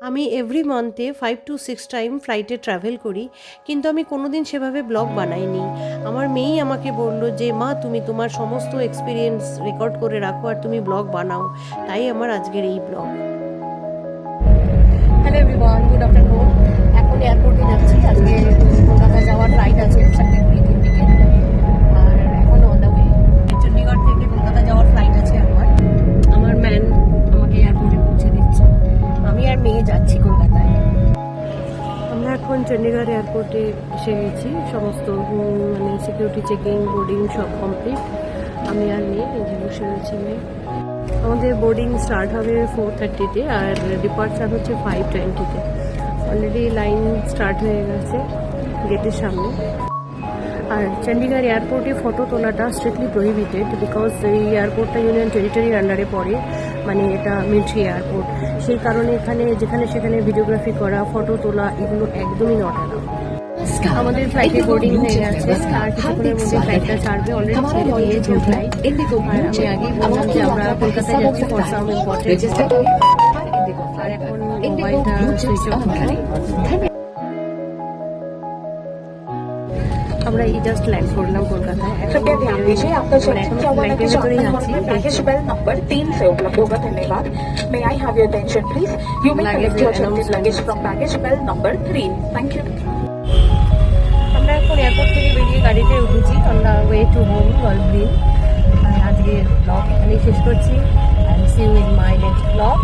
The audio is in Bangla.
আমি এভরি মান্থে 5 to 6 টাইম ফ্লাইটে ট্রাভেল করি, কিন্তু আমি কোনোদিন সেভাবে ব্লগ বানাইনি। আমার মেয়েই আমাকে বলল যে মা তুমি তোমার সমস্ত এক্সপিরিয়েন্স রেকর্ড করে রাখো আর তুমি ব্লগ বানাও, তাই আমার আজকের এই blog. Hello everyone, good afternoon. এখন এয়ারপোর্টে যাচ্ছি, আজকে কলকাতা যাওয়ার ফ্লাইট আছে 4:20 দিকে, আর এখন অন দ্য ওয়ে। চণ্ডীগড় থেকে কলকাতা যাওয়ার ফ্লাইট আছে আমার ম্যান আমাকে এয়ারপোর্টে পৌঁছে দিচ্ছে, আমি আর মেয়ে যাচ্ছি কলকাতায়। আমরা এখন চণ্ডীগড় এয়ারপোর্টে এসে গেছি, সমস্ত মানে সিকিউরিটি চেকিং বোর্ডিং সব কমপ্লিট। আমি আর মেয়ে এই যে বসে রয়েছি। মেয়ে আমাদের বোর্ডিং স্টার্ট হবে 4:30-তে আর ডিপার্চার হচ্ছে 5:20-তে। অলরেডি লাইন স্টার্ট হয়ে গেছে গেটের সামনে। আর চণ্ডীগড় এয়ারপোর্টে ফটো তোলাটা স্ট্রিক্টলি প্রহিবিটেড, বিকজ এই এয়ারপোর্টটা ইউনিয়ন টেরিটরির আন্ডারে পড়ে, মানে এটা মিলিটারি এয়ারপোর্ট। সেই কারণে এখানে যেখানে সেখানে ভিডিওগ্রাফি করা, ফটো তোলা এগুলো একদমই নট অ্যালাউ। আমাদের ফ্লাইটে বোর্ডিং হয়ে গেছে, আর কিছুক্ষণের মধ্যে ফ্লাইটটা ছাড়বে। অলরেডি ছেড়ে দিয়েছে ফ্লাইট। আর আমি আগেই বললাম যে আমরা কলকাতায় যাচ্ছি ফর সাম ইম্পর্টেন্ট। আর এখন মোবাইলটা সুইচ অফ আছে। আমরা এই জাস্ট ল্যান্ড করলাম কলকাতায়। कृपया ध्यान दीजिए आपका चेक चौवन के चौवन पैकेज बेल नंबर 3 से उपलब्ध होगा। धन्यवाद। May I have your attention please. You may collect your checked luggage from baggage belt number 3। Thank you. আমরা এখন এয়ারপোর্ট থেকে বেরিয়ে গাড়িতে উঠেছি on the way to home Golf Green. আজকে ব্লগ এখানেই শেষ করছি। See you in my next blog.